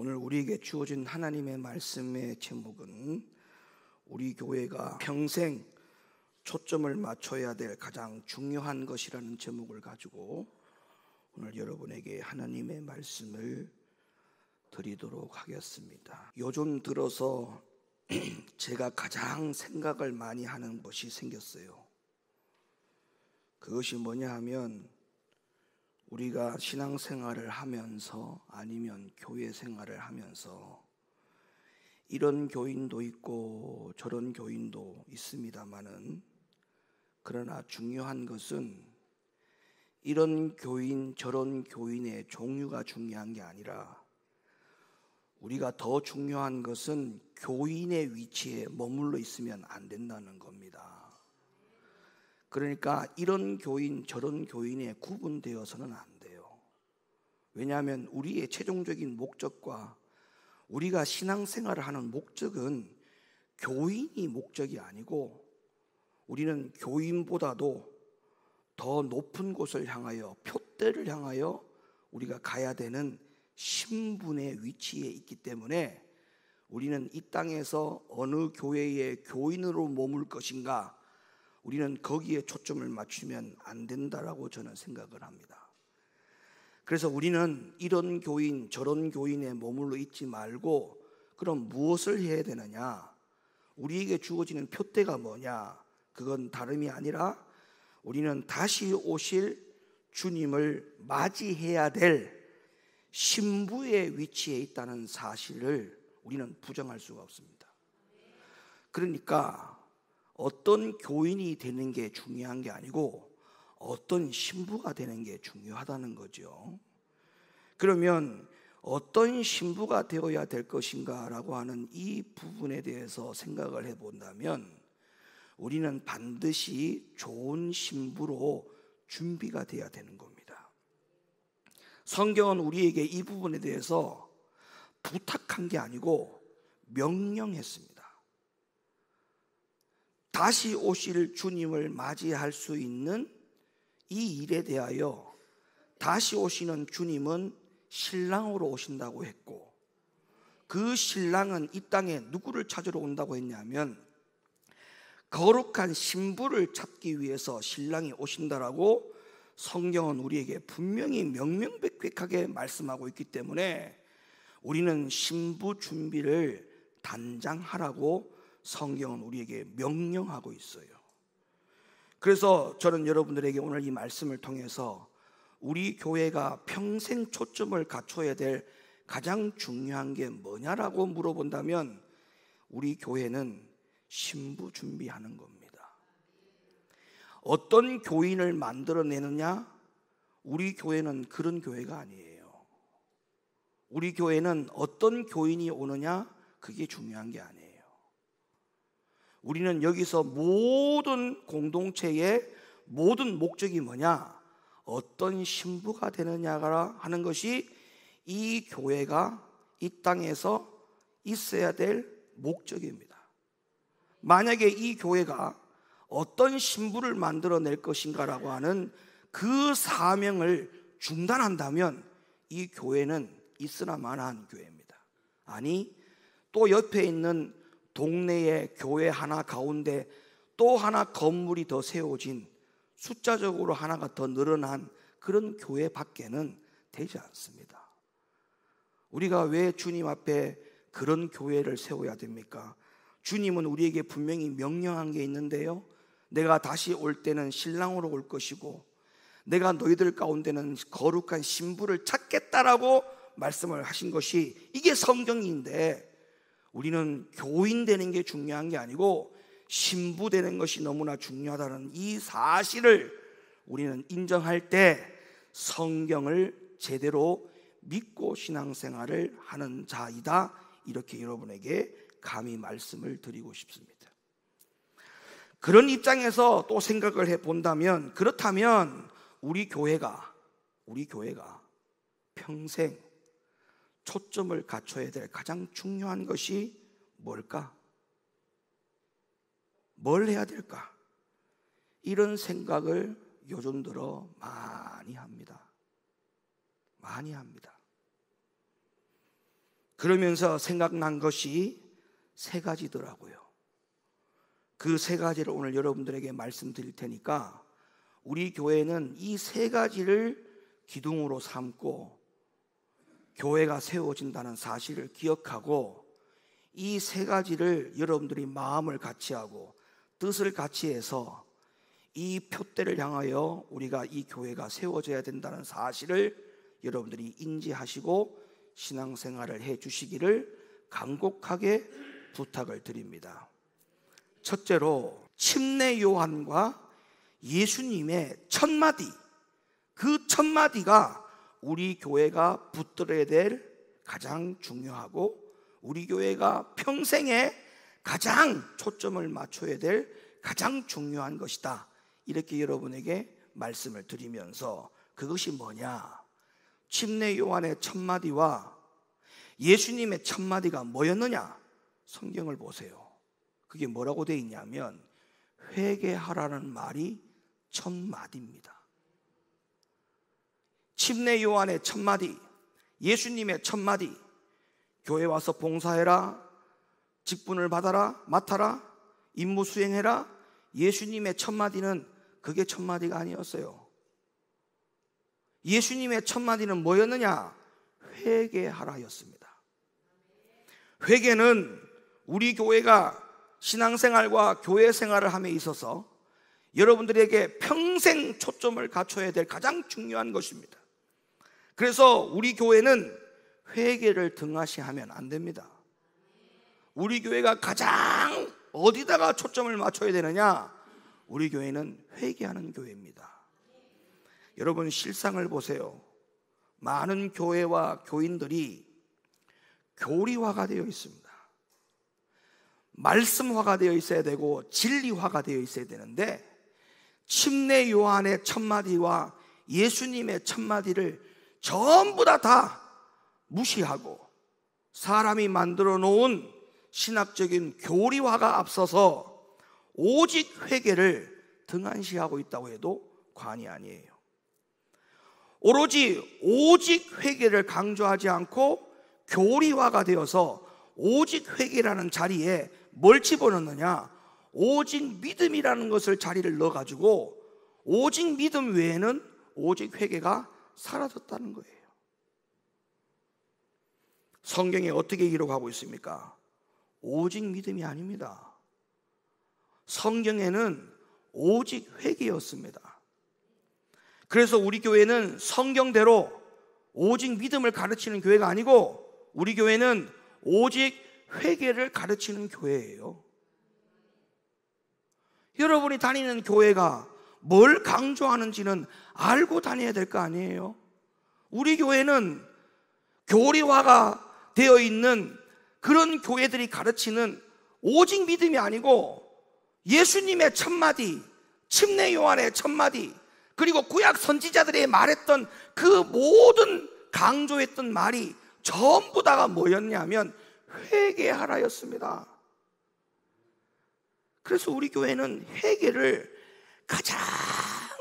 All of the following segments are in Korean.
오늘 우리에게 주어진 하나님의 말씀의 제목은 우리 교회가 평생 초점을 맞춰야 될 가장 중요한 것이라는 제목을 가지고 오늘 여러분에게 하나님의 말씀을 드리도록 하겠습니다. 요즘 들어서 제가 가장 생각을 많이 하는 것이 생겼어요. 그것이 뭐냐 하면 우리가 신앙생활을 하면서 아니면 교회 생활을 하면서 이런 교인도 있고 저런 교인도 있습니다마는, 그러나 중요한 것은 이런 교인 저런 교인의 종류가 중요한 게 아니라 우리가 더 중요한 것은 교인의 위치에 머물러 있으면 안 된다는 겁니다. 그러니까 이런 교인 저런 교인에 구분되어서는 안 돼요. 왜냐하면 우리의 최종적인 목적과 우리가 신앙생활을 하는 목적은 교인이 목적이 아니고, 우리는 교인보다도 더 높은 곳을 향하여, 표대를 향하여 우리가 가야 되는 신분의 위치에 있기 때문에 우리는 이 땅에서 어느 교회의 교인으로 머물 것인가, 우리는 거기에 초점을 맞추면 안 된다라고 저는 생각을 합니다. 그래서 우리는 이런 교인 저런 교인에 머물러 있지 말고, 그럼 무엇을 해야 되느냐? 우리에게 주어지는 표대가 뭐냐? 그건 다름이 아니라 우리는 다시 오실 주님을 맞이해야 될 신부의 위치에 있다는 사실을 우리는 부정할 수가 없습니다. 그러니까 어떤 교인이 되는 게 중요한 게 아니고 어떤 신부가 되는 게 중요하다는 거죠. 그러면 어떤 신부가 되어야 될 것인가라고 하는 이 부분에 대해서 생각을 해본다면 우리는 반드시 좋은 신부로 준비가 되어야 되는 겁니다. 성경은 우리에게 이 부분에 대해서 부탁한 게 아니고 명령했습니다. 다시 오실 주님을 맞이할 수 있는 이 일에 대하여 다시 오시는 주님은 신랑으로 오신다고 했고, 그 신랑은 이 땅에 누구를 찾으러 온다고 했냐면 거룩한 신부를 찾기 위해서 신랑이 오신다라고 성경은 우리에게 분명히 명명백백하게 말씀하고 있기 때문에 우리는 신부 준비를 단장하라고 성경은 우리에게 명령하고 있어요. 그래서 저는 여러분들에게 오늘 이 말씀을 통해서 우리 교회가 평생 초점을 갖춰야 될 가장 중요한 게 뭐냐라고 물어본다면 우리 교회는 신부 준비하는 겁니다. 어떤 교인을 만들어내느냐? 우리 교회는 그런 교회가 아니에요. 우리 교회는 어떤 교인이 오느냐? 그게 중요한 게 아니에요. 우리는 여기서 모든 공동체의 모든 목적이 뭐냐? 어떤 신부가 되느냐가 하는 것이 이 교회가 이 땅에서 있어야 될 목적입니다. 만약에 이 교회가 어떤 신부를 만들어낼 것인가라고 하는 그 사명을 중단한다면 이 교회는 있으나 마나한 교회입니다. 아니, 또 옆에 있는 동네의 교회 하나 가운데 또 하나 건물이 더 세워진, 숫자적으로 하나가 더 늘어난 그런 교회 밖에는 되지 않습니다. 우리가 왜 주님 앞에 그런 교회를 세워야 됩니까? 주님은 우리에게 분명히 명령한 게 있는데요, 내가 다시 올 때는 신랑으로 올 것이고 내가 너희들 가운데는 거룩한 신부를 찾겠다라고 말씀을 하신 것이 이게 성경인데, 우리는 교인 되는 게 중요한 게 아니고 신부 되는 것이 너무나 중요하다는 이 사실을 우리는 인정할 때 성경을 제대로 믿고 신앙생활을 하는 자이다, 이렇게 여러분에게 감히 말씀을 드리고 싶습니다. 그런 입장에서 또 생각을 해본다면, 그렇다면 우리 교회가 평생 초점을 갖춰야 될 가장 중요한 것이 뭘까? 뭘 해야 될까? 이런 생각을 요즘 들어 많이 합니다. 그러면서 생각난 것이 세 가지더라고요. 그 세 가지를 오늘 여러분들에게 말씀드릴 테니까 우리 교회는 이 세 가지를 기둥으로 삼고 교회가 세워진다는 사실을 기억하고 이 세 가지를 여러분들이 마음을 같이 하고 뜻을 같이 해서 이 표대를 향하여 우리가 이 교회가 세워져야 된다는 사실을 여러분들이 인지하시고 신앙생활을 해 주시기를 간곡하게 부탁을 드립니다. 첫째로 침례 요한과 예수님의 첫 마디, 그 첫 마디가 우리 교회가 붙들어야 될 가장 중요하고 우리 교회가 평생에 가장 초점을 맞춰야 될 가장 중요한 것이다, 이렇게 여러분에게 말씀을 드리면서 그것이 뭐냐? 침례 요한의 첫 마디와 예수님의 첫 마디가 뭐였느냐? 성경을 보세요. 그게 뭐라고 되어 있냐면 회개하라는 말이 첫 마디입니다. 침례 요한의 첫 마디, 예수님의 첫 마디, 교회 와서 봉사해라, 직분을 받아라, 맡아라, 임무 수행해라. 예수님의 첫 마디는 그게 첫 마디가 아니었어요. 예수님의 첫 마디는 뭐였느냐? 회개하라였습니다. 회개는 우리 교회가 신앙생활과 교회 생활을 함에 있어서 여러분들에게 평생 초점을 갖춰야 될 가장 중요한 것입니다. 그래서 우리 교회는 회개를 등한시하면 안 됩니다. 우리 교회가 가장 어디다가 초점을 맞춰야 되느냐? 우리 교회는 회개하는 교회입니다. 여러분 실상을 보세요. 많은 교회와 교인들이 교리화가 되어 있습니다. 말씀화가 되어 있어야 되고 진리화가 되어 있어야 되는데 침례 요한의 첫 마디와 예수님의 첫 마디를 전부 다 무시하고 사람이 만들어 놓은 신학적인 교리화가 앞서서 오직 회개를 등한시하고 있다고 해도 과언이 아니에요. 오직 회개를 강조하지 않고 교리화가 되어서 오직 회개라는 자리에 뭘 집어넣느냐? 오직 믿음이라는 것을 자리를 넣어가지고 오직 믿음 외에는 오직 회개가 사라졌다는 거예요. 성경에 어떻게 기록하고 있습니까? 오직 믿음이 아닙니다. 성경에는 오직 회개였습니다. 그래서 우리 교회는 성경대로 오직 믿음을 가르치는 교회가 아니고 우리 교회는 오직 회개를 가르치는 교회예요. 여러분이 다니는 교회가 뭘 강조하는지는 알고 다녀야 될 거 아니에요? 우리 교회는 교리화가 되어 있는 그런 교회들이 가르치는 오직 믿음이 아니고 예수님의 첫 마디, 침례 요한의 첫 마디, 그리고 구약 선지자들이 말했던 그 모든 강조했던 말이 전부 다가 뭐였냐면 회개하라였습니다. 그래서 우리 교회는 회개를 가장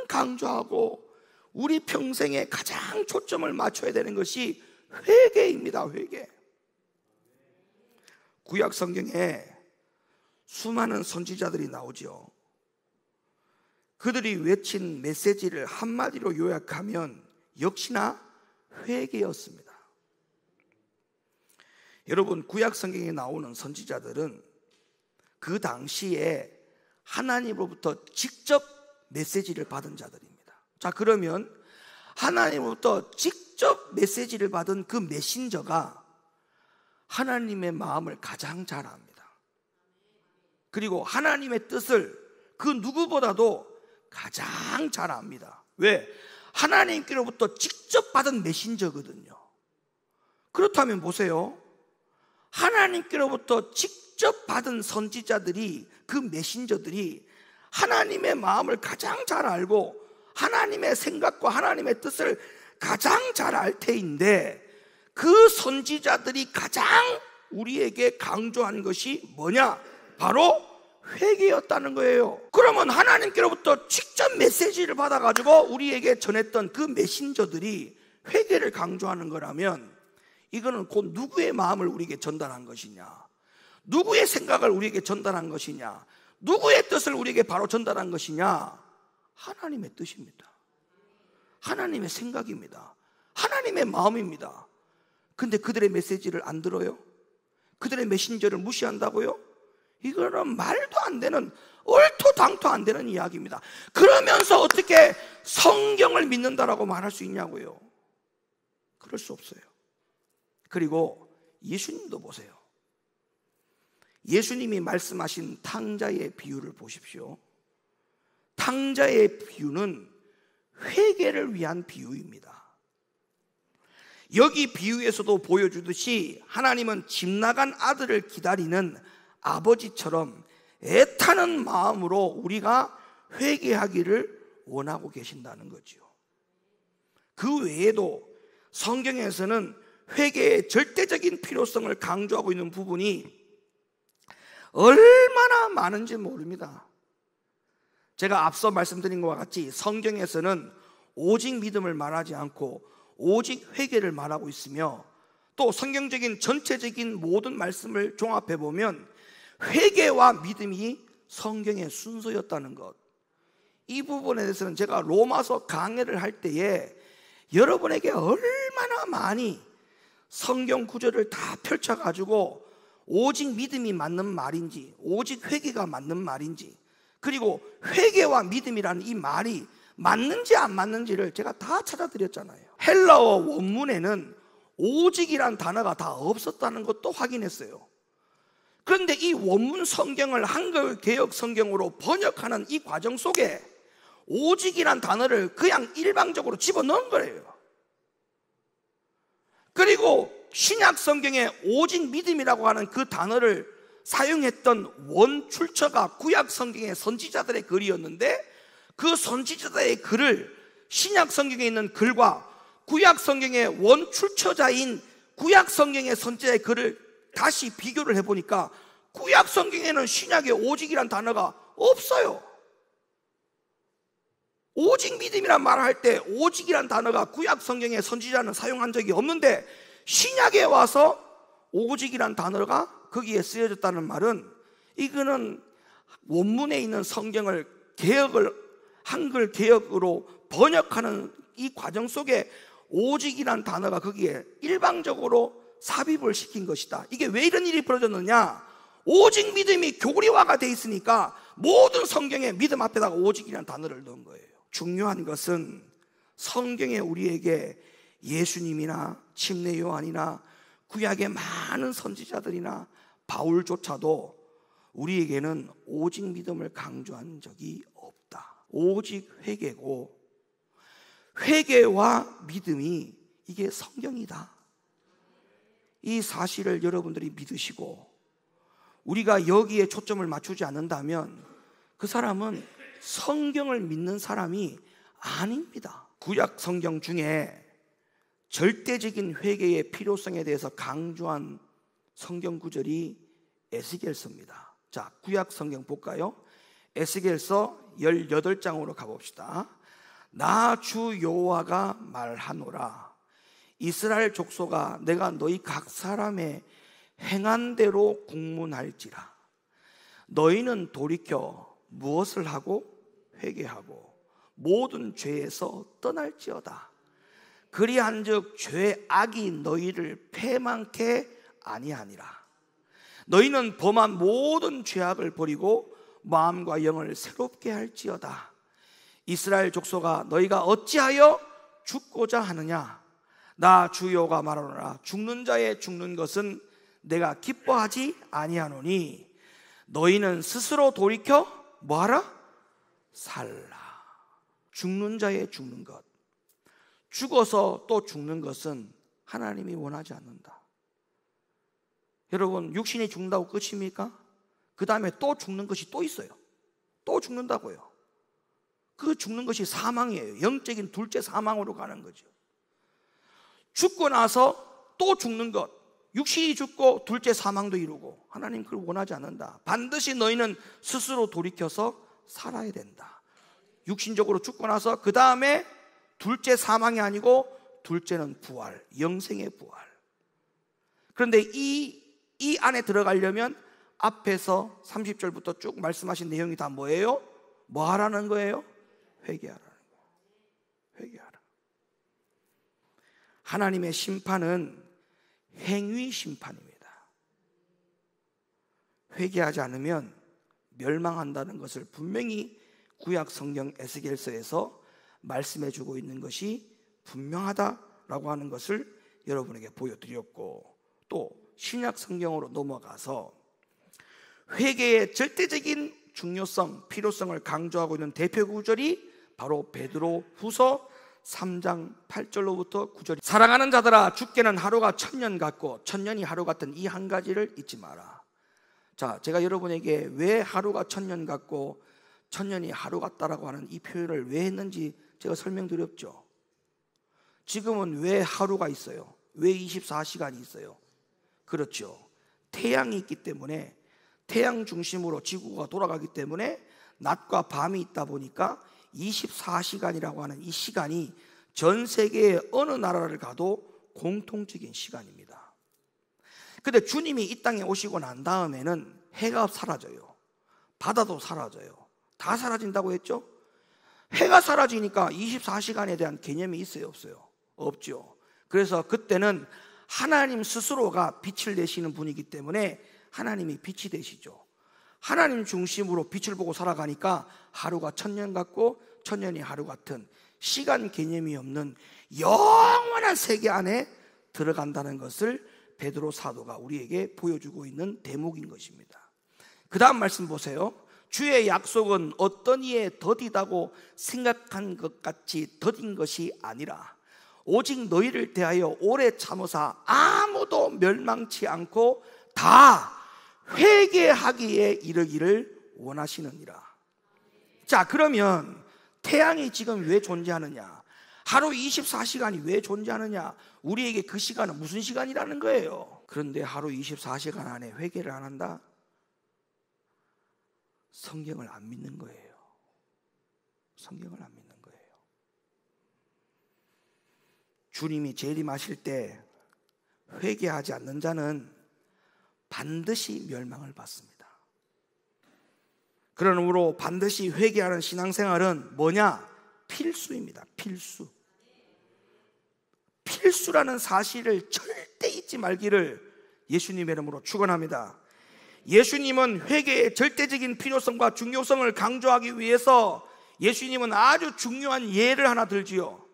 강조하고 우리 평생에 가장 초점을 맞춰야 되는 것이 회개입니다. 회개. 구약 성경에 수많은 선지자들이 나오죠. 그들이 외친 메시지를 한마디로 요약하면 역시나 회개였습니다. 여러분 구약 성경에 나오는 선지자들은 그 당시에 하나님으로부터 직접 메시지를 받은 자들입니다. 자, 그러면 하나님으로부터 직접 메시지를 받은 그 메신저가 하나님의 마음을 가장 잘 압니다. 그리고 하나님의 뜻을 그 누구보다도 가장 잘 압니다. 왜? 하나님께로부터 직접 받은 메신저거든요. 그렇다면 보세요. 하나님께로부터 직접 받은 선지자들이, 그 메신저들이 하나님의 마음을 가장 잘 알고 하나님의 생각과 하나님의 뜻을 가장 잘 알 테인데 그 선지자들이 가장 우리에게 강조한 것이 뭐냐? 바로 회개였다는 거예요. 그러면 하나님께로부터 직접 메시지를 받아가지고 우리에게 전했던 그 메신저들이 회개를 강조하는 거라면 이거는 곧 누구의 마음을 우리에게 전달한 것이냐, 누구의 생각을 우리에게 전달한 것이냐, 누구의 뜻을 우리에게 바로 전달한 것이냐? 하나님의 뜻입니다. 하나님의 생각입니다. 하나님의 마음입니다. 근데 그들의 메시지를 안 들어요? 그들의 메신저를 무시한다고요? 이거는 말도 안 되는, 얼토당토 안 되는 이야기입니다. 그러면서 어떻게 성경을 믿는다라고 말할 수 있냐고요? 그럴 수 없어요. 그리고 예수님도 보세요. 예수님이 말씀하신 탕자의 비유를 보십시오. 탕자의 비유는 회개를 위한 비유입니다. 여기 비유에서도 보여주듯이 하나님은 집 나간 아들을 기다리는 아버지처럼 애타는 마음으로 우리가 회개하기를 원하고 계신다는 거죠. 그 외에도 성경에서는 회개의 절대적인 필요성을 강조하고 있는 부분이 얼마나 많은지 모릅니다. 제가 앞서 말씀드린 것과 같이 성경에서는 오직 믿음을 말하지 않고 오직 회개를 말하고 있으며, 또 성경적인 전체적인 모든 말씀을 종합해 보면 회개와 믿음이 성경의 순서였다는 것, 이 부분에 대해서는 제가 로마서 강해를 할 때에 여러분에게 얼마나 많이 성경 구절을 다 펼쳐가지고 오직 믿음이 맞는 말인지, 오직 회개가 맞는 말인지, 그리고 회개와 믿음이라는 이 말이 맞는지 안 맞는지를 제가 다 찾아드렸잖아요. 헬라어 원문에는 오직이란 단어가 다 없었다는 것도 확인했어요. 그런데 이 원문 성경을 한글 개역 성경으로 번역하는 이 과정 속에 오직이란 단어를 그냥 일방적으로 집어넣은 거예요. 그리고 신약 성경에 오직 믿음이라고 하는 그 단어를 사용했던 원 출처가 구약 성경의 선지자들의 글이었는데, 그 선지자들의 글을 신약 성경에 있는 글과 구약 성경의 원 출처자인 구약 성경의 선지자의 글을 다시 비교를 해보니까 구약 성경에는 신약의 오직이란 단어가 없어요. 오직 믿음이란 말을 할 때 오직이란 단어가 구약 성경의 선지자는 사용한 적이 없는데, 신약에 와서 오직이란 단어가 거기에 쓰여졌다는 말은, 이거는 원문에 있는 성경을 한글 개역으로 번역하는 이 과정 속에 오직이란 단어가 거기에 일방적으로 삽입을 시킨 것이다. 이게 왜 이런 일이 벌어졌느냐? 오직 믿음이 교리화가 돼 있으니까 모든 성경에 믿음 앞에다가 오직이라는 단어를 넣은 거예요. 중요한 것은 성경에 우리에게 예수님이나 침례 요한이나 구약의 많은 선지자들이나 바울조차도 우리에게는 오직 믿음을 강조한 적이 없다. 오직 회개고, 회개와 믿음이 이게 성경이다. 이 사실을 여러분들이 믿으시고 우리가 여기에 초점을 맞추지 않는다면 그 사람은 성경을 믿는 사람이 아닙니다. 구약 성경 중에 절대적인 회개의 필요성에 대해서 강조한 성경 구절이 에스겔서입니다. 자, 구약 성경 볼까요? 에스겔서 18장으로 가봅시다. 나 주 여호와가 말하노라. 이스라엘 족속아, 내가 너희 각 사람의 행한 대로 국문할지라. 너희는 돌이켜 무엇을 하고 회개하고 모든 죄에서 떠날지어다. 그리한즉 죄 악이 너희를 패망케 아니하니라. 너희는 범한 모든 죄악을 버리고 마음과 영을 새롭게 할지어다. 이스라엘 족속아, 너희가 어찌하여 죽고자 하느냐? 나 주 여호와가 말하노라. 죽는 자의 죽는 것은 내가 기뻐하지 아니하노니 너희는 스스로 돌이켜 뭐하라? 살라. 죽는 자의 죽는 것, 죽어서 또 죽는 것은 하나님이 원하지 않는다. 여러분, 육신이 죽는다고 끝입니까? 그 다음에 또 죽는 것이 또 있어요. 또 죽는다고요. 그 죽는 것이 사망이에요. 영적인 둘째 사망으로 가는 거죠. 죽고 나서 또 죽는 것, 육신이 죽고 둘째 사망도 이루고, 하나님 그걸 원하지 않는다. 반드시 너희는 스스로 돌이켜서 살아야 된다. 육신적으로 죽고 나서 그 다음에 둘째 사망이 아니고 둘째는 부활, 영생의 부활. 그런데 이 안에 들어가려면 앞에서 30절부터 쭉 말씀하신 내용이 다 뭐예요? 뭐 하라는 거예요? 회개하라는 거예요. 회개하라. 하나님의 심판은 행위 심판입니다. 회개하지 않으면 멸망한다는 것을 분명히 구약 성경 에스겔서에서 말씀해 주고 있는 것이 분명하다라고 하는 것을 여러분에게 보여드렸고, 또 신약 성경으로 넘어가서 회개의 절대적인 중요성, 필요성을 강조하고 있는 대표 구절이 바로 베드로 후서 3장 8절로부터 9절. 사랑하는 자들아, 죽게는 하루가 1000년 같고 1000년이 하루 같은 이 한 가지를 잊지 마라. 자, 제가 여러분에게 왜 하루가 1000년 같고 1000년이 하루 같다라고 하는 이 표현을 왜 했는지 제가 설명드렸죠. 지금은 왜 하루가 있어요? 왜 24시간이 있어요? 그렇죠. 태양이 있기 때문에, 태양 중심으로 지구가 돌아가기 때문에 낮과 밤이 있다 보니까 24시간이라고 하는 이 시간이 전 세계의 어느 나라를 가도 공통적인 시간입니다. 근데 주님이 이 땅에 오시고 난 다음에는 해가 사라져요. 바다도 사라져요. 다 사라진다고 했죠? 해가 사라지니까 24시간에 대한 개념이 있어요, 없어요? 없죠. 그래서 그때는 하나님 스스로가 빛을 내시는 분이기 때문에 하나님이 빛이 되시죠. 하나님 중심으로 빛을 보고 살아가니까 하루가 1000년 같고 1000년이 하루 같은 시간 개념이 없는 영원한 세계 안에 들어간다는 것을 베드로 사도가 우리에게 보여주고 있는 대목인 것입니다. 그 다음 말씀 보세요. 주의 약속은 어떤 이에 더디다고 생각한 것 같이 더딘 것이 아니라 오직 너희를 대하여 오래 참으사 아무도 멸망치 않고 다 회개하기에 이르기를 원하시느니라. 자, 그러면 태양이 지금 왜 존재하느냐? 하루 24시간이 왜 존재하느냐? 우리에게 그 시간은 무슨 시간이라는 거예요? 그런데 하루 24시간 안에 회개를 안 한다? 성경을 안 믿는 거예요. 성경을 안 믿는 거예요. 주님이 재림하실 때 회개하지 않는 자는 반드시 멸망을 받습니다. 그러므로 반드시 회개하는 신앙생활은 뭐냐? 필수입니다. 필수. 필수라는 사실을 절대 잊지 말기를 예수님의 이름으로 축원합니다. 예수님은 회개의 절대적인 필요성과 중요성을 강조하기 위해서 예수님은 아주 중요한 예를 하나 들지요.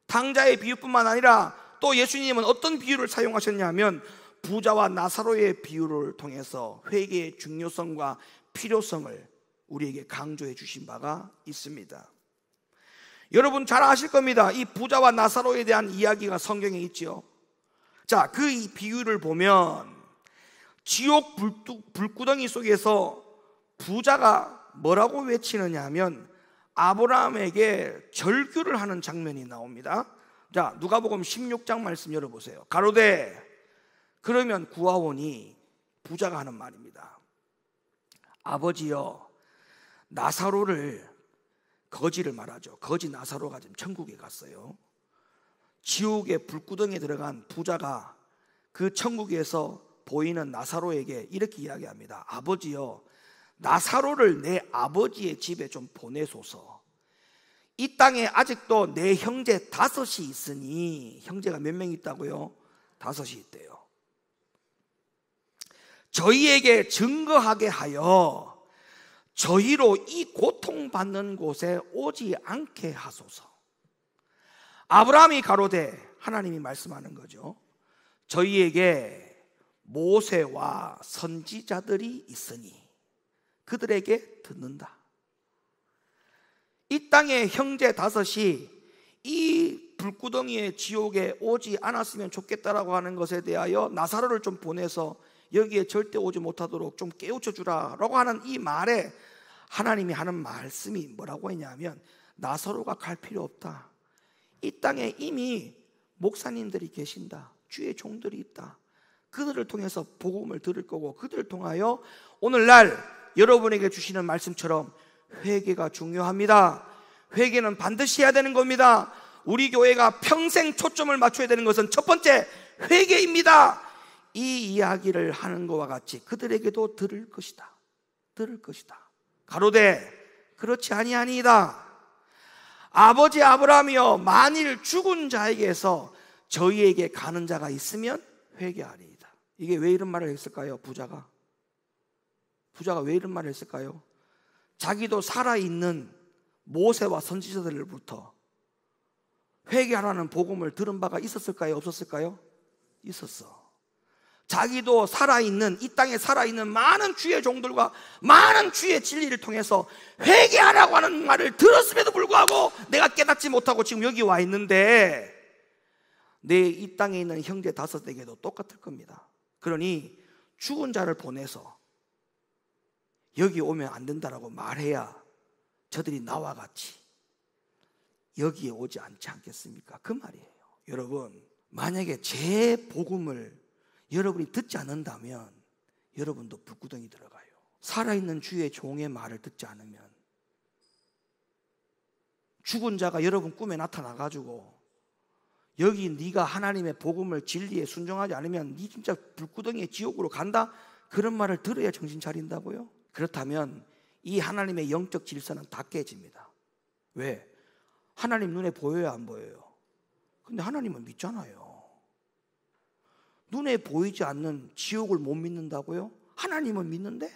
당자의 비유뿐만 아니라 또 예수님은 어떤 비유를 사용하셨냐면 부자와 나사로의 비유를 통해서 회개의 중요성과 필요성을 우리에게 강조해 주신 바가 있습니다. 여러분 잘 아실 겁니다. 이 부자와 나사로에 대한 이야기가 성경에 있죠. 자, 그 이 비유를 보면 지옥 불구덩이 속에서 부자가 뭐라고 외치느냐 하면 아브라함에게 절규를 하는 장면이 나옵니다. 자, 누가복음 16장 말씀 열어보세요. 가로되, 그러면 구하오니, 부자가 하는 말입니다. 아버지여, 나사로를, 거지를 말하죠. 거지 나사로가 지금 천국에 갔어요. 지옥의 불구덩이에 들어간 부자가 그 천국에서 보이는 나사로에게 이렇게 이야기합니다. 아버지여, 나사로를 내 아버지의 집에 좀 보내소서. 이 땅에 아직도 내 형제 5이 있으니, 형제가 몇 명 있다고요? 5이 있대요. 저희에게 증거하게 하여 저희로 이 고통받는 곳에 오지 않게 하소서. 아브라함이 가로되, 하나님이 말씀하는 거죠. 저희에게 모세와 선지자들이 있으니 그들에게 듣는다. 이 땅의 형제 5이 이 불구덩이의 지옥에 오지 않았으면 좋겠다라고 하는 것에 대하여 나사로를 좀 보내서 여기에 절대 오지 못하도록 좀 깨우쳐 주라라고 하는 이 말에 하나님이 하는 말씀이 뭐라고 했냐면, 나사로가 갈 필요 없다. 이 땅에 이미 목사님들이 계신다. 주의 종들이 있다. 그들을 통해서 복음을 들을 거고, 그들을 통하여 오늘날 여러분에게 주시는 말씀처럼 회개가 중요합니다. 회개는 반드시 해야 되는 겁니다. 우리 교회가 평생 초점을 맞춰야 되는 것은 첫 번째 회개입니다. 이 이야기를 하는 것과 같이 그들에게도 들을 것이다. 들을 것이다. 가로되 그렇지 아니하니이다. 아버지 아브라함이여, 만일 죽은 자에게서 저희에게 가는 자가 있으면 회개하리이다. 이게 왜 이런 말을 했을까요? 부자가 왜 이런 말을 했을까요? 자기도 살아있는 모세와 선지자들로부터 회개하라는 복음을 들은 바가 있었을까요? 없었을까요? 있었어. 자기도 살아있는, 이 땅에 살아있는 많은 주의 종들과 많은 주의 진리를 통해서 회개하라고 하는 말을 들었음에도 불구하고 내가 깨닫지 못하고 지금 여기 와 있는데, 내 이 땅에 있는 형제 5에게도 똑같을 겁니다. 그러니 죽은 자를 보내서 여기 오면 안 된다라고 말해야 저들이 나와 같이 여기에 오지 않지 않겠습니까? 그 말이에요. 여러분, 만약에 제 복음을 여러분이 듣지 않는다면 여러분도 불구덩이 들어가요. 살아있는 주의 종의 말을 듣지 않으면, 죽은 자가 여러분 꿈에 나타나가지고 여기 네가 하나님의 복음을 진리에 순종하지 않으면 네 진짜 불구덩이에 지옥으로 간다, 그런 말을 들어야 정신 차린다고요? 그렇다면 이 하나님의 영적 질서는 다 깨집니다. 왜? 하나님 눈에 보여요, 안 보여요? 근데 하나님은 믿잖아요. 눈에 보이지 않는 지옥을 못 믿는다고요? 하나님은 믿는데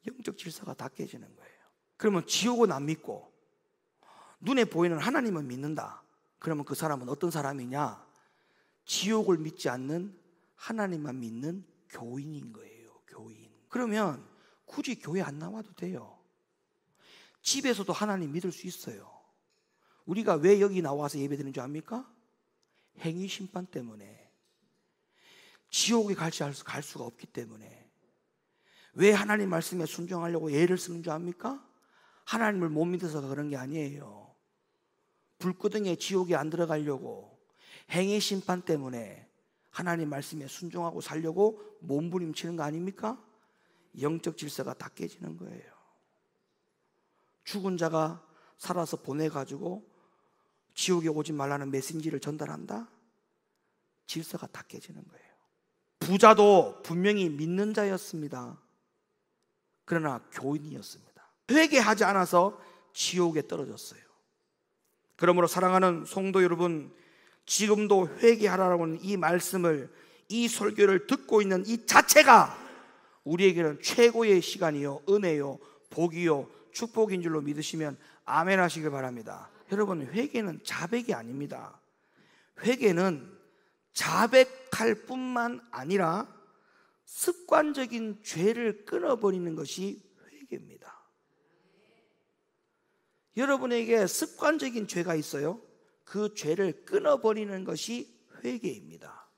영적 질서가 다 깨지는 거예요. 그러면 지옥은 안 믿고 눈에 보이는 하나님은 믿는다. 그러면 그 사람은 어떤 사람이냐? 지옥을 믿지 않는 하나님만 믿는 교인인 거예요. 교인. 그러면 굳이 교회 안 나와도 돼요. 집에서도 하나님 믿을 수 있어요. 우리가 왜 여기 나와서 예배드리는 줄 압니까? 행위 심판 때문에. 지옥에 갈 수가 없기 때문에. 왜 하나님 말씀에 순종하려고 애를 쓰는 줄 압니까? 하나님을 못 믿어서 그런 게 아니에요. 불구덩이에 지옥에 안 들어가려고, 행위 심판 때문에 하나님 말씀에 순종하고 살려고 몸부림치는 거 아닙니까? 영적 질서가 다 깨지는 거예요. 죽은 자가 살아서 보내가지고 지옥에 오지 말라는 메시지를 전달한다? 질서가 다 깨지는 거예요. 부자도 분명히 믿는 자였습니다. 그러나 교인이었습니다. 회개하지 않아서 지옥에 떨어졌어요. 그러므로 사랑하는 성도 여러분, 지금도 회개하라고 하는 이 말씀을, 이 설교를 듣고 있는 이 자체가 우리에게는 최고의 시간이요, 은혜요, 복이요, 축복인 줄로 믿으시면 아멘 하시길 바랍니다. 여러분, 회개는 자백이 아닙니다. 회개는 자백할 뿐만 아니라 습관적인 죄를 끊어버리는 것이 회개입니다. 여러분에게 습관적인 죄가 있어요. 그 죄를 끊어버리는 것이 회개입니다.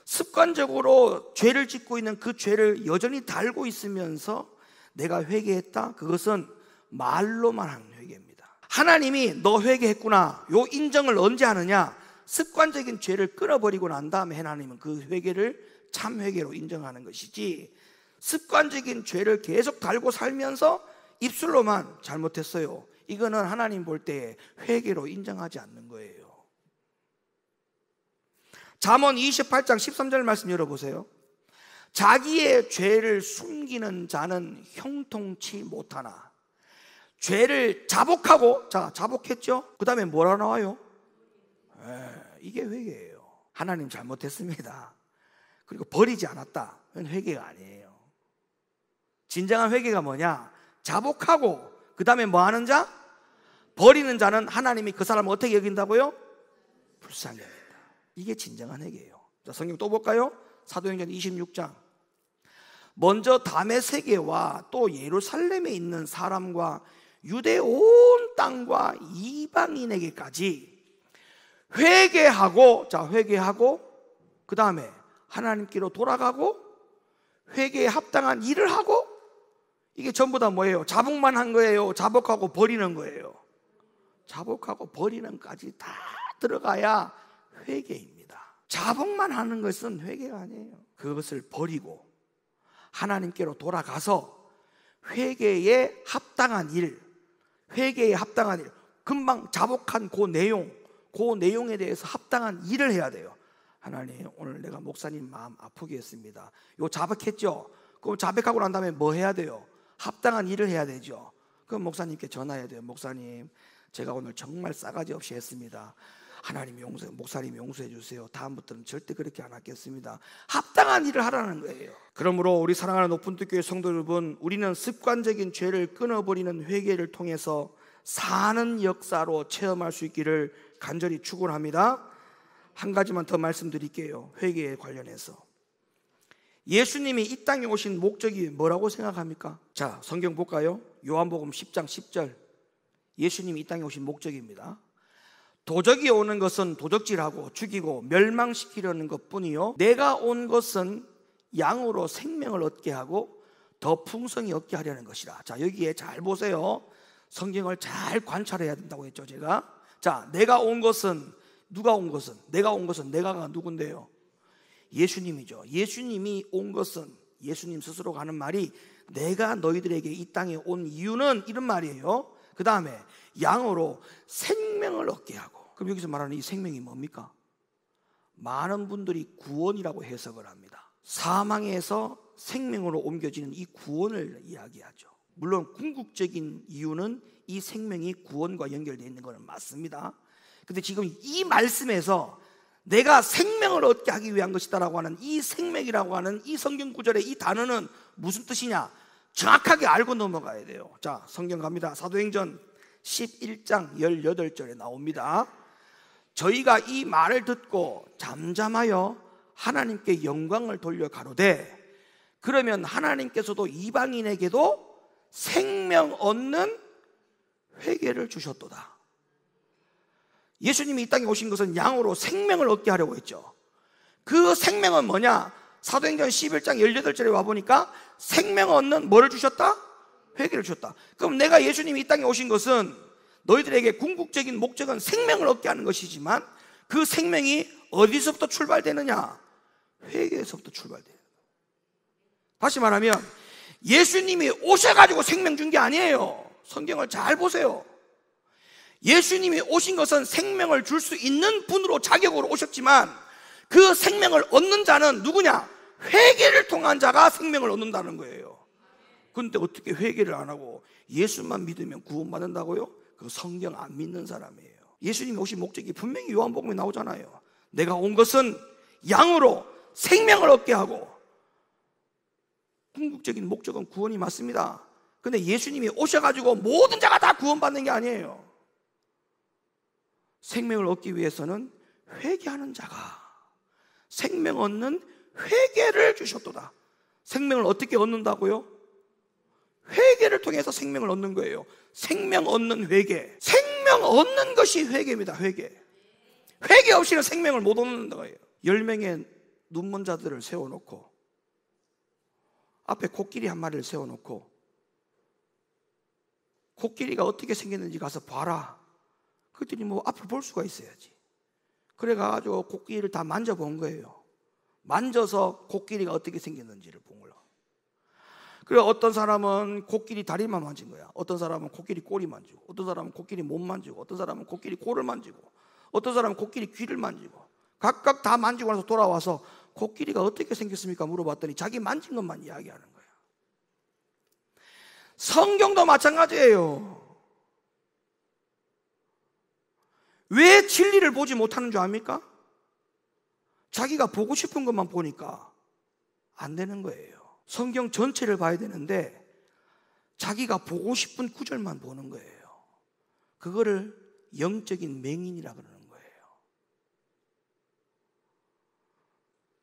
습관적으로 죄를 짓고 있는 그 죄를 여전히 달고 있으면서 내가 회개했다, 그것은 말로만 하는 회개입니다. 하나님이 너 회개했구나, 요 인정을 언제 하느냐? 습관적인 죄를 끊어버리고 난 다음에 하나님은 그 회개를 참 회개로 인정하는 것이지, 습관적인 죄를 계속 달고 살면서 입술로만 잘못했어요, 이거는 하나님 볼 때 회개로 인정하지 않는 거예요. 잠언 28장 13절 말씀 열어보세요. 자기의 죄를 숨기는 자는 형통치 못하나. 죄를 자복하고, 자, 자복했죠? 그 다음에 뭐라 나와요? 이게 회개예요. 하나님 잘못했습니다, 그리고 버리지 않았다, 그건 회개가 아니에요. 진정한 회개가 뭐냐? 자복하고 그 다음에 뭐 하는 자? 버리는 자는 하나님이 그 사람을 어떻게 여긴다고요? 불쌍히 여긴다. 이게 진정한 회개예요. 자, 성경 또 볼까요? 사도행전 26장. 먼저 담의 세계와 또 예루살렘에 있는 사람과 유대 온 땅과 이방인에게까지 회개하고, 자, 회개하고 그 다음에 하나님께로 돌아가고 회개에 합당한 일을 하고, 이게 전부 다 뭐예요? 자복만 한 거예요? 자복하고 버리는 거예요? 자복하고 버리는까지 다 들어가야 회개입니다. 자복만 하는 것은 회개가 아니에요. 그것을 버리고 하나님께로 돌아가서 회개에 합당한 일, 회개에 합당한 일, 금방 자복한 그 내용에 대해서 합당한 일을 해야 돼요. 하나님, 오늘 내가 목사님 마음 아프게 했습니다. 요 자백했죠? 그럼 자백하고 난 다음에 뭐 해야 돼요? 합당한 일을 해야 되죠. 그럼 목사님께 전화해야 돼요. 목사님, 제가 오늘 정말 싸가지 없이 했습니다. 하나님 목사님 용서해 주세요. 다음부터는 절대 그렇게 안 하겠습니다. 합당한 일을 하라는 거예요. 그러므로 우리 사랑하는 오픈투교회 성도 여러분, 우리는 습관적인 죄를 끊어버리는 회개를 통해서 사는 역사로 체험할 수 있기를 간절히 축원합니다. 한 가지만 더 말씀드릴게요. 회개에 관련해서 예수님이 이 땅에 오신 목적이 뭐라고 생각합니까? 자, 성경 볼까요? 요한복음 10장 10절. 예수님이 이 땅에 오신 목적입니다. 도적이 오는 것은 도적질하고 죽이고 멸망시키려는 것뿐이요, 내가 온 것은 양으로 생명을 얻게 하고 더 풍성히 얻게 하려는 것이라. 자, 여기에 잘 보세요. 성경을 잘 관찰해야 된다고 했죠, 제가. 자, 내가 온 것은, 누가 온 것은? 내가 온 것은, 내가가 누군데요? 예수님이죠. 예수님이 온 것은, 예수님 스스로가 하는 말이, 내가 너희들에게 이 땅에 온 이유는, 이런 말이에요. 그 다음에 양으로 생명을 얻게 하고. 그럼 여기서 말하는 이 생명이 뭡니까? 많은 분들이 구원이라고 해석을 합니다. 사망에서 생명으로 옮겨지는 이 구원을 이야기하죠. 물론 궁극적인 이유는 이 생명이 구원과 연결되어 있는 것은 맞습니다. 근데 지금 이 말씀에서 내가 생명을 얻게 하기 위한 것이다라고 하는 이 생명이라고 하는 이 성경 구절의 이 단어는 무슨 뜻이냐? 정확하게 알고 넘어가야 돼요. 자, 성경 갑니다. 사도행전 11장 18절에 나옵니다. 저희가 이 말을 듣고 잠잠하여 하나님께 영광을 돌려 가로되, 그러면 하나님께서도 이방인에게도 생명 얻는 회개를 주셨도다. 예수님이 이 땅에 오신 것은 양으로 생명을 얻게 하려고 했죠. 그 생명은 뭐냐? 사도행전 11장 18절에 와보니까 생명 얻는 뭐를 주셨다? 회개를 주셨다. 그럼 내가 예수님이 이 땅에 오신 것은 너희들에게 궁극적인 목적은 생명을 얻게 하는 것이지만 그 생명이 어디서부터 출발되느냐? 회개에서부터 출발돼요. 다시 말하면 예수님이 오셔가지고 생명 준 게 아니에요. 성경을 잘 보세요. 예수님이 오신 것은 생명을 줄 수 있는 분으로 자격으로 오셨지만 그 생명을 얻는 자는 누구냐? 회개를 통한 자가 생명을 얻는다는 거예요. 그런데 어떻게 회개를 안 하고 예수만 믿으면 구원받는다고요? 그 성경 안 믿는 사람이에요. 예수님이 오신 목적이 분명히 요한복음에 나오잖아요. 내가 온 것은 양으로 생명을 얻게 하고, 궁극적인 목적은 구원이 맞습니다. 근데 예수님이 오셔가지고 모든 자가 다 구원받는 게 아니에요. 생명을 얻기 위해서는 회개하는 자가 생명 얻는 회개를 주셨도다. 생명을 어떻게 얻는다고요? 회개를 통해서 생명을 얻는 거예요. 생명 얻는 회개. 생명 얻는 것이 회개입니다. 회개. 회개 없이는 생명을 못 얻는 거예요. 10명의 눈먼 자들을 세워놓고 앞에 코끼리 한 마리를 세워놓고 코끼리가 어떻게 생겼는지 가서 봐라. 그랬더니 뭐 앞을 볼 수가 있어야지. 그래가지고 코끼리를 다 만져본 거예요. 만져서 코끼리가 어떻게 생겼는지를 본 거예요. 그리고 어떤 사람은 코끼리 다리만 만진 거야. 어떤 사람은 코끼리 꼬리 만지고, 어떤 사람은 코끼리 몸 만지고, 어떤 사람은 코끼리 코를 만지고, 어떤 사람은 코끼리 귀를 만지고, 각각 다 만지고 나서 돌아와서 코끼리가 어떻게 생겼습니까? 물어봤더니 자기 만진 것만 이야기하는 거예요. 성경도 마찬가지예요. 왜 진리를 보지 못하는 줄 압니까? 자기가 보고 싶은 것만 보니까 안 되는 거예요. 성경 전체를 봐야 되는데 자기가 보고 싶은 구절만 보는 거예요. 그거를 영적인 맹인이라 그러는 거예요.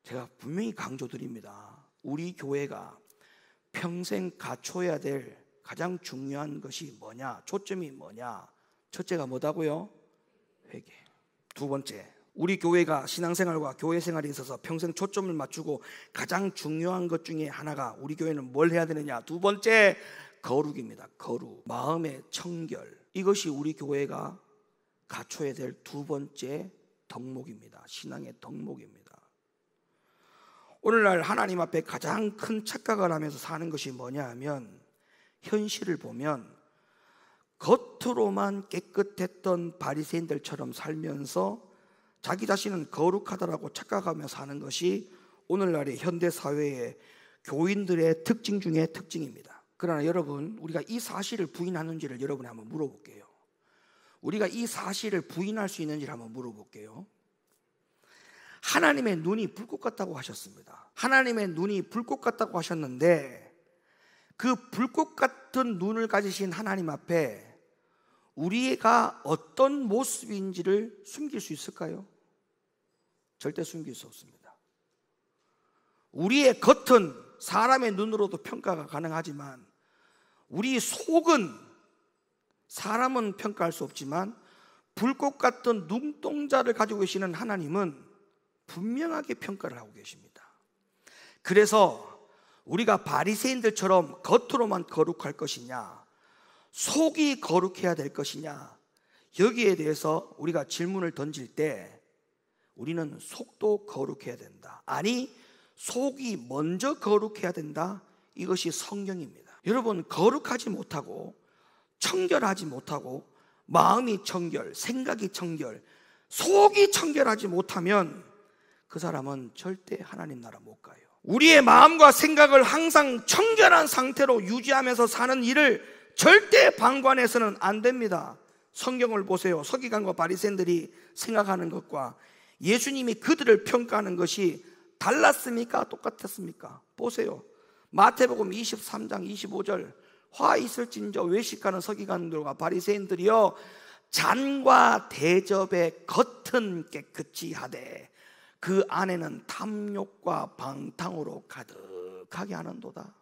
제가 분명히 강조드립니다. 우리 교회가 평생 갖춰야 될 가장 중요한 것이 뭐냐? 초점이 뭐냐? 첫째가 뭐다고요? 회개. 두 번째, 우리 교회가 신앙생활과 교회생활에 있어서 평생 초점을 맞추고 가장 중요한 것 중에 하나가 우리 교회는 뭘 해야 되느냐? 두 번째, 거룩입니다. 거룩. 마음의 청결. 이것이 우리 교회가 갖춰야 될 두 번째 덕목입니다. 신앙의 덕목입니다. 오늘날 하나님 앞에 가장 큰 착각을 하면서 사는 것이 뭐냐 하면, 현실을 보면 겉으로만 깨끗했던 바리새인들처럼 살면서 자기 자신은 거룩하다라고 착각하며 사는 것이 오늘날의 현대 사회의 교인들의 특징 중에 특징입니다. 그러나 여러분, 우리가 이 사실을 부인하는지를 여러분이 한번 물어볼게요. 우리가 이 사실을 부인할 수 있는지를 한번 물어볼게요. 하나님의 눈이 불꽃 같다고 하셨습니다. 하나님의 눈이 불꽃 같다고 하셨는데 그 불꽃 같은 눈을 가지신 하나님 앞에 우리가 어떤 모습인지를 숨길 수 있을까요? 절대 숨길 수 없습니다. 우리의 겉은 사람의 눈으로도 평가가 가능하지만 우리 속은 사람은 평가할 수 없지만 불꽃 같은 눈동자를 가지고 계시는 하나님은 분명하게 평가를 하고 계십니다. 그래서 우리가 바리새인들처럼 겉으로만 거룩할 것이냐, 속이 거룩해야 될 것이냐, 여기에 대해서 우리가 질문을 던질 때 우리는 속도 거룩해야 된다, 아니 속이 먼저 거룩해야 된다, 이것이 성경입니다. 여러분, 거룩하지 못하고 청결하지 못하고 마음이 청결, 생각이 청결, 속이 청결하지 못하면 그 사람은 절대 하나님 나라 못 가요. 우리의 마음과 생각을 항상 청결한 상태로 유지하면서 사는 일을 절대 방관해서는 안 됩니다. 성경을 보세요. 서기관과 바리새인들이 생각하는 것과 예수님이 그들을 평가하는 것이 달랐습니까? 똑같았습니까? 보세요. 마태복음 23장 25절, 화 있을진저 외식하는 서기관들과 바리새인들이여 잔과 대접의 겉은 깨끗이 하되 그 안에는 탐욕과 방탕으로 가득하게 하는도다.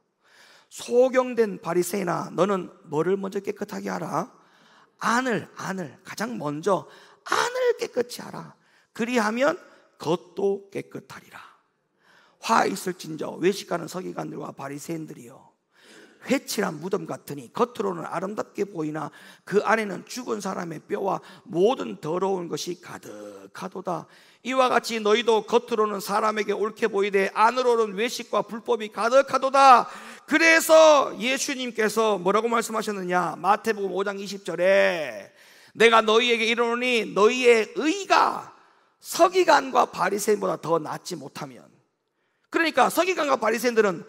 소경된 바리새인아, 너는 뭐를 먼저 깨끗하게 하라? 안을 가장 먼저 안을 깨끗이 하라. 그리하면 겉도 깨끗하리라. 화 있을진저 외식하는 서기관들과 바리새인들이여 회칠한 무덤 같으니 겉으로는 아름답게 보이나 그 안에는 죽은 사람의 뼈와 모든 더러운 것이 가득하도다. 이와 같이 너희도 겉으로는 사람에게 옳게 보이되 안으로는 외식과 불법이 가득하도다. 그래서 예수님께서 뭐라고 말씀하셨느냐? 마태복음 5장 20절에 내가 너희에게 이르노니 너희의 의가 서기관과 바리새인보다 더 낫지 못하면, 그러니까 서기관과 바리새인들은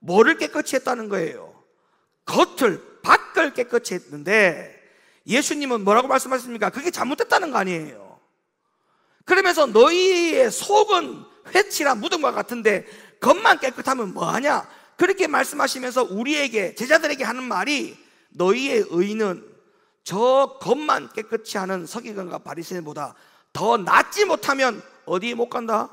뭐를 깨끗이 했다는 거예요? 겉을, 밖을 깨끗이 했는데 예수님은 뭐라고 말씀하십니까? 그게 잘못됐다는 거 아니에요. 그러면서 너희의 속은 회칠한 무덤과 같은데 겉만 깨끗하면 뭐하냐? 그렇게 말씀하시면서 우리에게, 제자들에게 하는 말이 너희의 의는 저 겉만 깨끗이 하는 서기관과 바리새인보다 더 낫지 못하면 어디에 못 간다?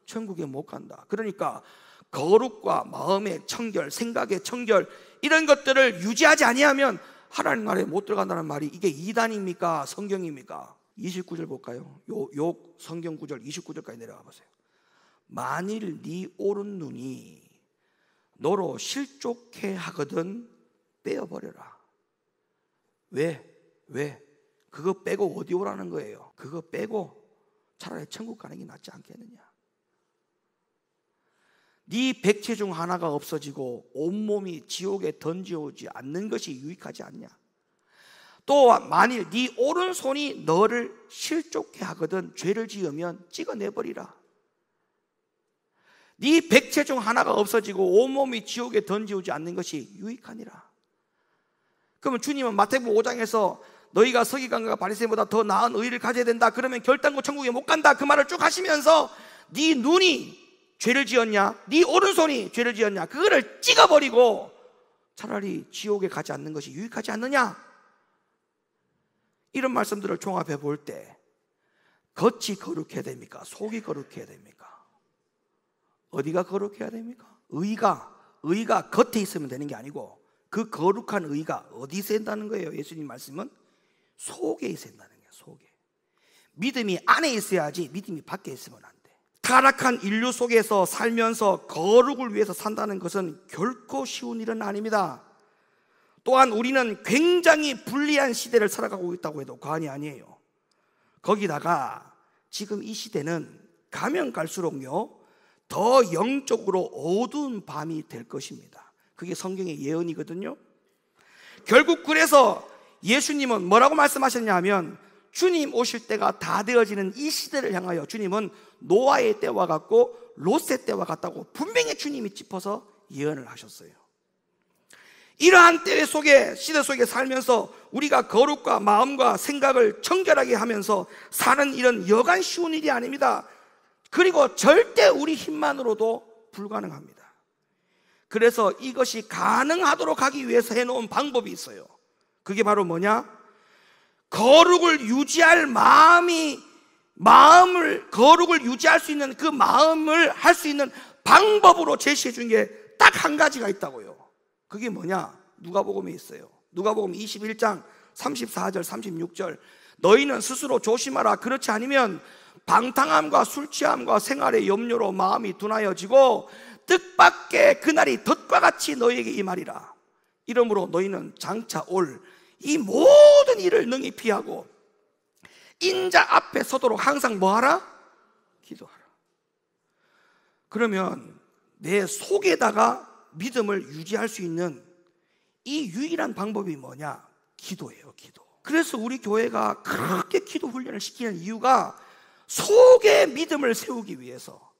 천국에 못 간다. 그러니까 거룩과 마음의 청결, 생각의 청결, 이런 것들을 유지하지 아니하면 하나님 나라에 못 들어간다는 말이 이게 이단입니까? 성경입니까? 29절 볼까요? 요 성경 구절 29절까지 내려가 보세요. 만일 네 오른 눈이 너로 실족해 하거든 빼어버려라. 왜? 그거 빼고 어디 오라는 거예요? 그거 빼고 차라리 천국 가는 게 낫지 않겠느냐? 네 백체 중 하나가 없어지고 온몸이 지옥에 던져오지 않는 것이 유익하지 않냐? 또 만일 네 오른손이 너를 실족해 하거든 죄를 지으면 찍어내버리라. 네 백체 중 하나가 없어지고 온몸이 지옥에 던져오지 않는 것이 유익하니라. 그러면 주님은 마태복음 5장에서 너희가 서기관과 바리새인보다 더 나은 의를 가져야 된다, 그러면 결단코 천국에 못 간다, 그 말을 쭉 하시면서 네 눈이 죄를 지었냐, 네 오른손이 죄를 지었냐, 그거를 찍어버리고 차라리 지옥에 가지 않는 것이 유익하지 않느냐? 이런 말씀들을 종합해 볼 때 겉이 거룩해야 됩니까? 속이 거룩해야 됩니까? 어디가 거룩해야 됩니까? 의가 겉에 있으면 되는 게 아니고 그 거룩한 의가 어디서 된다는 거예요? 예수님 말씀은 속에 있어야 된다는 거예요. 속에. 믿음이 안에 있어야지 믿음이 밖에 있으면 안 돼. 타락한 인류 속에서 살면서 거룩을 위해서 산다는 것은 결코 쉬운 일은 아닙니다. 또한 우리는 굉장히 불리한 시대를 살아가고 있다고 해도 과언이 아니에요. 거기다가 지금 이 시대는 가면 갈수록요 더 영적으로 어두운 밤이 될 것입니다. 그게 성경의 예언이거든요. 결국 그래서 예수님은 뭐라고 말씀하셨냐 하면 주님 오실 때가 다 되어지는 이 시대를 향하여 주님은 노아의 때와 같고 롯의 때와 같다고 분명히 주님이 짚어서 예언을 하셨어요. 이러한 때 속에, 시대 속에 살면서 우리가 거룩과 마음과 생각을 청결하게 하면서 사는 일은 여간 쉬운 일이 아닙니다. 그리고 절대 우리 힘만으로도 불가능합니다. 그래서 이것이 가능하도록 하기 위해서 해놓은 방법이 있어요. 그게 바로 뭐냐? 거룩을 유지할 거룩을 유지할 수 있는 그 마음을 할 수 있는 방법으로 제시해 준 게 딱 한 가지가 있다고요. 그게 뭐냐? 누가복음에 있어요. 누가복음 21장 34절 36절. 너희는 스스로 조심하라. 그렇지 않으면 방탕함과 술 취함과 생활의 염려로 마음이 둔하여지고 뜻밖의 그날이 덫과 같이 너희에게 임하리라. 이러므로 너희는 장차 올 이 모든 일을 능히 피하고 인자 앞에 서도록 항상 뭐하라? 기도하라. 그러면 내 속에다가 믿음을 유지할 수 있는 이 유일한 방법이 뭐냐? 기도예요, 기도. 그래서 우리 교회가 그렇게 기도 훈련을 시키는 이유가 속에 믿음을 세우기 위해서,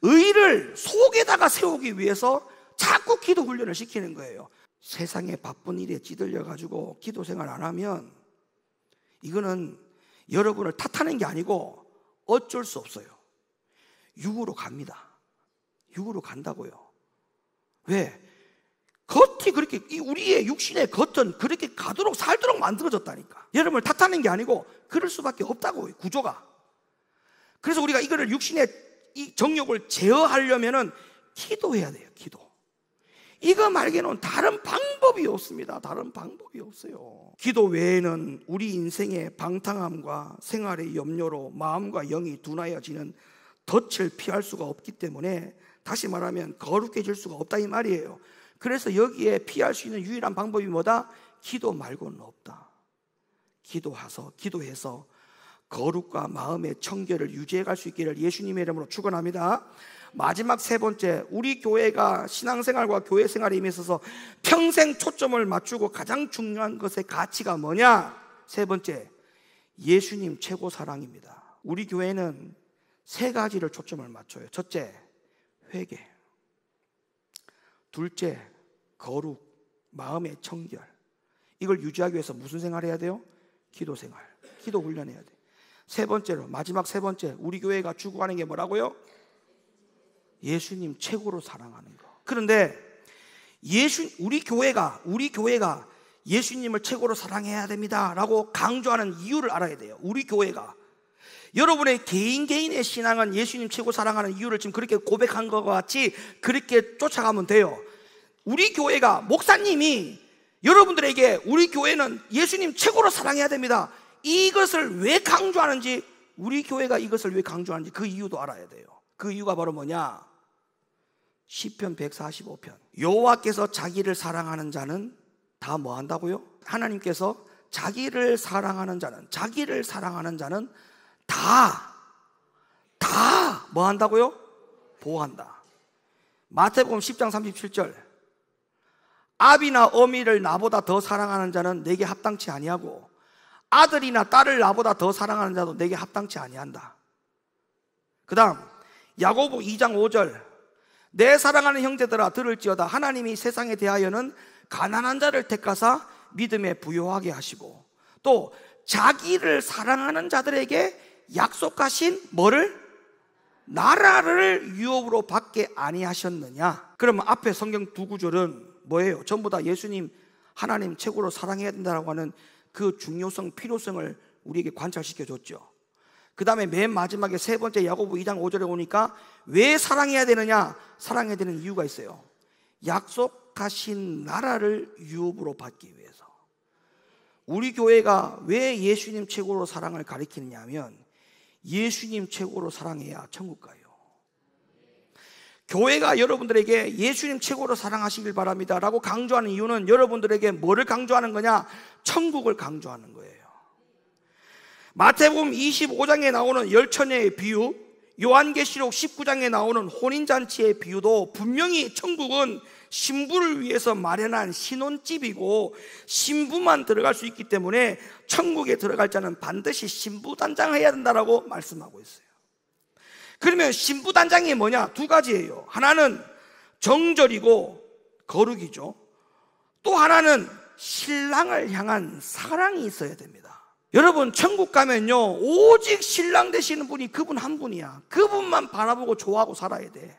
의를 속에다가 세우기 위해서 자꾸 기도 훈련을 시키는 거예요. 세상에 바쁜 일에 찌들려 가지고 기도 생활 안 하면 이거는 여러분을 탓하는 게 아니고 어쩔 수 없어요. 육으로 갑니다. 육으로 간다고요. 왜? 겉이 그렇게, 우리의 육신의 겉은 그렇게 가도록 살도록 만들어졌다니까. 여러분을 탓하는 게 아니고 그럴 수밖에 없다고, 구조가. 그래서 우리가 이거를 육신의 이 정욕을 제어하려면은 기도해야 돼요, 기도. 이거 말고는 다른 방법이 없습니다. 다른 방법이 없어요. 기도 외에는 우리 인생의 방탕함과 생활의 염려로 마음과 영이 둔하여지는 덫을 피할 수가 없기 때문에, 다시 말하면 거룩해질 수가 없다 이 말이에요. 그래서 여기에 피할 수 있는 유일한 방법이 뭐다? 기도 말고는 없다. 기도해서 거룩과 마음의 청결을 유지해 갈 수 있기를 예수님의 이름으로 축원합니다. 마지막 세 번째, 우리 교회가 신앙생활과 교회생활에 임해서 평생 초점을 맞추고 가장 중요한 것의 가치가 뭐냐? 세 번째, 예수님 최고 사랑입니다. 우리 교회는 세 가지를 초점을 맞춰요. 첫째, 회개. 둘째, 거룩, 마음의 청결. 이걸 유지하기 위해서 무슨 생활을 해야 돼요? 기도 생활, 기도 훈련해야 돼요. 세 번째로, 마지막 세 번째, 우리 교회가 추구하는 게 뭐라고요? 예수님 최고로 사랑하는 거. 그런데 우리 교회가 예수님을 최고로 사랑해야 됩니다 라고 강조하는 이유를 알아야 돼요. 우리 교회가, 여러분의 개인의 신앙은 예수님 최고 사랑하는 이유를 지금 그렇게 고백한 것과 같이 그렇게 쫓아가면 돼요. 우리 교회가, 목사님이 여러분들에게 우리 교회는 예수님 최고로 사랑해야 됩니다, 이것을 왜 강조하는지, 우리 교회가 이것을 왜 강조하는지 그 이유도 알아야 돼요. 그 이유가 바로 뭐냐? 시편 145편. 여호와께서 자기를 사랑하는 자는 다 뭐 한다고요? 하나님께서 자기를 사랑하는 자는 다 뭐 한다고요? 보호한다. 마태복음 10장 37절. 아비나 어미를 나보다 더 사랑하는 자는 내게 합당치 아니하고 아들이나 딸을 나보다 더 사랑하는 자도 내게 합당치 아니한다. 그 다음 야고보 2장 5절. 내 사랑하는 형제들아 들을지어다. 하나님이 세상에 대하여는 가난한 자를 택하사 믿음에 부요하게 하시고 또 자기를 사랑하는 자들에게 약속하신 뭐를? 나라를 유업으로 받게 아니하셨느냐. 그러면 앞에 성경 두 구절은 뭐예요? 전부 다 예수님 하나님 최고로 사랑해야 된다고 하는 그 중요성, 필요성을 우리에게 관찰시켜 줬죠. 그 다음에 맨 마지막에 세 번째 야고보 2장 5절에 오니까 왜 사랑해야 되느냐? 사랑해야 되는 이유가 있어요. 약속하신 나라를 유업으로 받기 위해서. 우리 교회가 왜 예수님 최고로 사랑을 가리키느냐 하면 예수님 최고로 사랑해야 천국 가요. 교회가 여러분들에게 예수님 최고로 사랑하시길 바랍니다 라고 강조하는 이유는 여러분들에게 뭐를 강조하는 거냐? 천국을 강조하는 거예요. 마태복음 25장에 나오는 열처녀의 비유, 요한계시록 19장에 나오는 혼인잔치의 비유도 분명히 천국은 신부를 위해서 마련한 신혼집이고 신부만 들어갈 수 있기 때문에 천국에 들어갈 자는 반드시 신부단장해야 된다라고 말씀하고 있어요. 그러면 신부단장이 뭐냐? 두 가지예요. 하나는 정절이고 거룩이죠. 또 하나는 신랑을 향한 사랑이 있어야 됩니다. 여러분, 천국 가면요 오직 신랑 되시는 분이 그분 한 분이야. 그분만 바라보고 좋아하고 살아야 돼.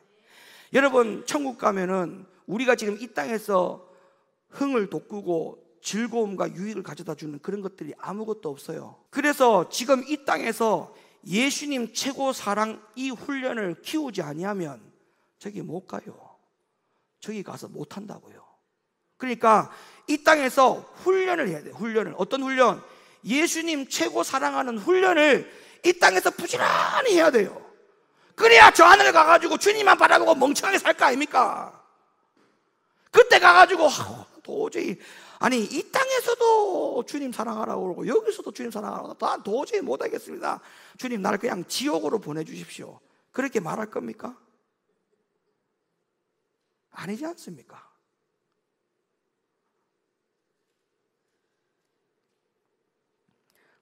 여러분, 천국 가면은 우리가 지금 이 땅에서 흥을 돋구고 즐거움과 유익을 가져다 주는 그런 것들이 아무것도 없어요. 그래서 지금 이 땅에서 예수님 최고 사랑 이 훈련을 키우지 아니하면 저기 못 가요. 저기 가서 못 한다고요. 그러니까 이 땅에서 훈련을 해야 돼요. 훈련을. 어떤 훈련? 예수님 최고 사랑하는 훈련을 이 땅에서 부지런히 해야 돼요. 그래야 저 하늘 가가지고 주님만 바라보고 멍청하게 살 거 아닙니까? 그때 가가지고 도저히, 아니 이 땅에서도 주님 사랑하라고 그러고 여기서도 주님 사랑하라고, 다 도저히 못하겠습니다. 주님 나를 그냥 지옥으로 보내주십시오. 그렇게 말할 겁니까? 아니지 않습니까?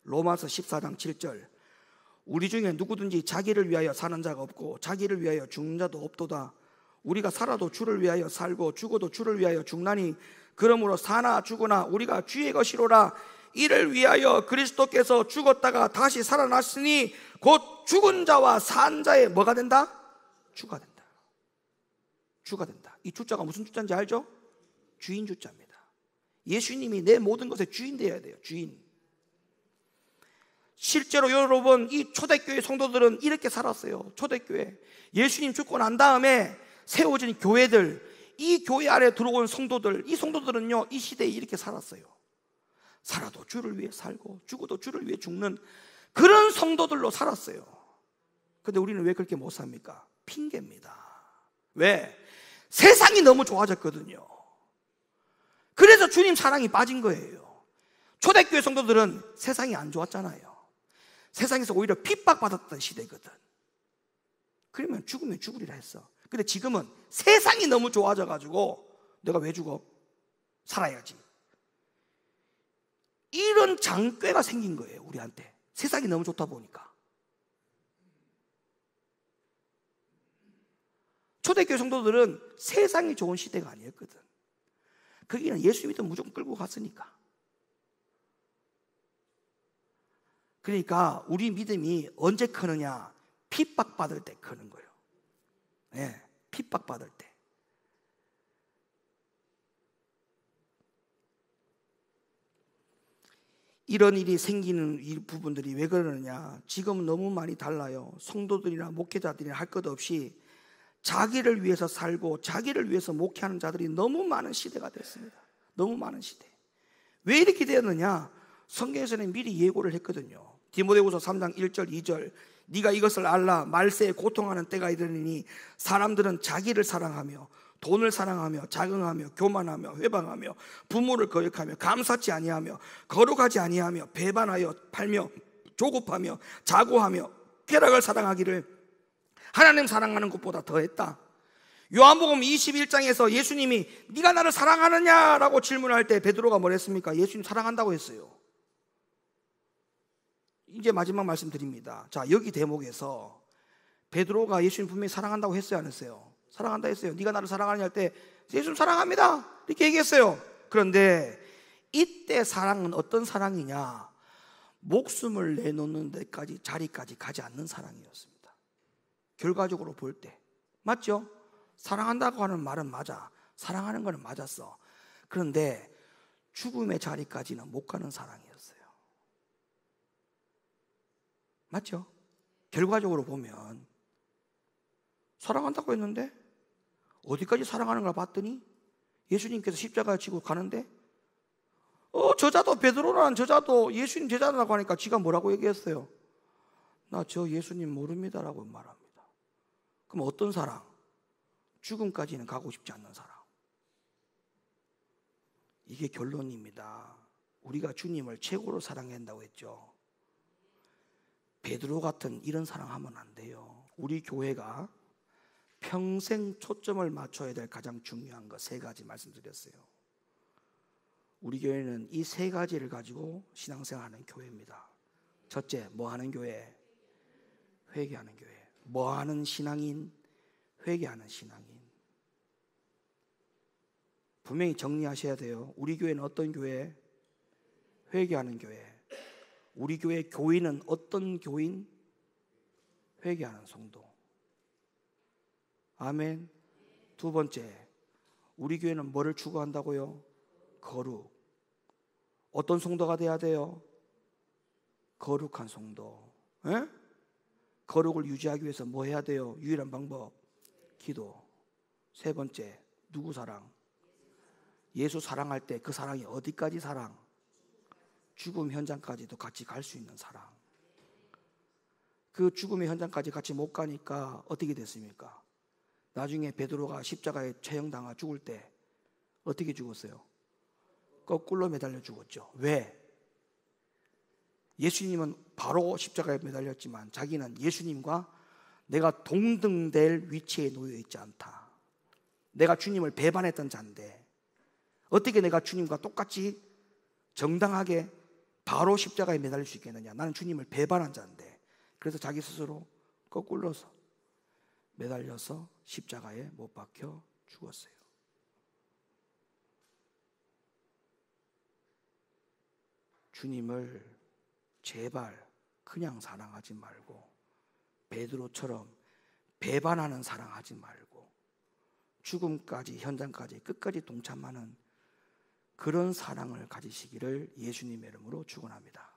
로마서 14장 7절, 우리 중에 누구든지 자기를 위하여 사는 자가 없고 자기를 위하여 죽는 자도 없도다. 우리가 살아도 주를 위하여 살고 죽어도 주를 위하여 죽나니 그러므로 사나 죽으나 우리가 주의 것이로라. 이를 위하여 그리스도께서 죽었다가 다시 살아났으니 곧 죽은 자와 산 자의 뭐가 된다? 주가 된다. 주가 된다. 이 주자가 무슨 주자인지 알죠? 주인 주자입니다. 예수님이 내 모든 것의 주인 되어야 돼요. 주인. 실제로 여러분, 이 초대교회 성도들은 이렇게 살았어요. 초대교회, 예수님 죽고 난 다음에 세워진 교회들, 이 교회 안에 들어온 성도들, 이 성도들은요 이 시대에 이렇게 살았어요. 살아도 주를 위해 살고 죽어도 주를 위해 죽는 그런 성도들로 살았어요. 근데 우리는 왜 그렇게 못 삽니까? 핑계입니다. 왜? 세상이 너무 좋아졌거든요. 그래서 주님 사랑이 빠진 거예요. 초대교회 성도들은 세상이 안 좋았잖아요. 세상에서 오히려 핍박받았던 시대거든. 그러면 죽으면 죽으리라 했어. 근데 지금은 세상이 너무 좋아져가지고 내가 왜 죽어? 살아야지. 이런 장꾀가 생긴 거예요, 우리한테. 세상이 너무 좋다 보니까. 초대교회 성도들은 세상이 좋은 시대가 아니었거든. 거기는 예수 믿으면 무조건 끌고 갔으니까. 그러니까 우리 믿음이 언제 크느냐? 핍박받을 때 크는 거예요. 네, 핍박받을 때. 이런 일이 생기는 이 부분들이 왜 그러느냐? 지금 너무 많이 달라요. 성도들이나 목회자들이나 할 것 없이 자기를 위해서 살고 자기를 위해서 목회하는 자들이 너무 많은 시대가 됐습니다. 너무 많은 시대. 왜 이렇게 되었느냐? 성경에서는 미리 예고를 했거든요. 디모데후서 3장 1절 2절, 네가 이것을 알라. 말세에 고통하는 때가 이르니 사람들은 자기를 사랑하며 돈을 사랑하며 자긍하며 교만하며 회방하며 부모를 거역하며 감사치 아니하며 거룩하지 아니하며 배반하여 팔며 조급하며 자고하며 쾌락을 사랑하기를 하나님 사랑하는 것보다 더했다. 요한복음 21장에서 예수님이 네가 나를 사랑하느냐라고 질문할 때 베드로가 뭐랬습니까? 예수님 사랑한다고 했어요. 이제 마지막 말씀드립니다. 자, 여기 대목에서 베드로가 예수님 분명히 사랑한다고 했어요, 안 했어요? 사랑한다 했어요. 네가 나를 사랑하느냐 할 때 예수님 사랑합니다 이렇게 얘기했어요. 그런데 이때 사랑은 어떤 사랑이냐? 목숨을 내놓는 데까지, 자리까지 가지 않는 사랑이었습니다. 결과적으로 볼 때. 맞죠? 사랑한다고 하는 말은 맞아. 사랑하는 거는 맞았어. 그런데 죽음의 자리까지는 못 가는 사랑이었어요. 맞죠? 결과적으로 보면 사랑한다고 했는데 어디까지 사랑하는 걸 봤더니 예수님께서 십자가에 지고 가는데 저자도, 베드로라는 저자도 예수님 제자라고 하니까 지가 뭐라고 얘기했어요? 나 저 예수님 모릅니다라고 말합니다. 그럼 어떤 사랑? 죽음까지는 가고 싶지 않는 사랑. 이게 결론입니다. 우리가 주님을 최고로 사랑해야 한다고 했죠. 베드로 같은 이런 사랑하면 안 돼요. 우리 교회가 평생 초점을 맞춰야 될 가장 중요한 것 세 가지 말씀드렸어요. 우리 교회는 이 세 가지를 가지고 신앙생활하는 교회입니다. 첫째, 뭐 하는 교회? 회개하는 교회. 뭐 하는 신앙인? 회개하는 신앙인. 분명히 정리하셔야 돼요. 우리 교회는 어떤 교회? 회개하는 교회. 우리 교회 교인은 어떤 교인? 회개하는 성도. 아멘. 두 번째, 우리 교회는 뭐를 추구한다고요? 거룩. 어떤 성도가 돼야 돼요? 거룩한 성도. 에? 거룩을 유지하기 위해서 뭐 해야 돼요? 유일한 방법, 기도. 세 번째, 누구 사랑? 예수 사랑할 때 그 사랑이 어디까지 사랑? 죽음 현장까지도 같이 갈 수 있는 사랑. 그 죽음의 현장까지 같이 못 가니까 어떻게 됐습니까? 나중에 베드로가 십자가에 처형당하 죽을 때 어떻게 죽었어요? 거꾸로 매달려 죽었죠. 왜? 예수님은 바로 십자가에 매달렸지만 자기는 예수님과 내가 동등될 위치에 놓여 있지 않다. 내가 주님을 배반했던 자인데 어떻게 내가 주님과 똑같이 정당하게 바로 십자가에 매달릴 수 있겠느냐. 나는 주님을 배반한 자인데. 그래서 자기 스스로 거꾸로서 매달려서 십자가에 못 박혀 죽었어요. 주님을 제발 그냥 사랑하지 말고 베드로처럼 배반하는 사랑하지 말고 죽음까지 현장까지 끝까지 동참하는 그런 사랑을 가지시기를 예수님의 이름으로 축원합니다.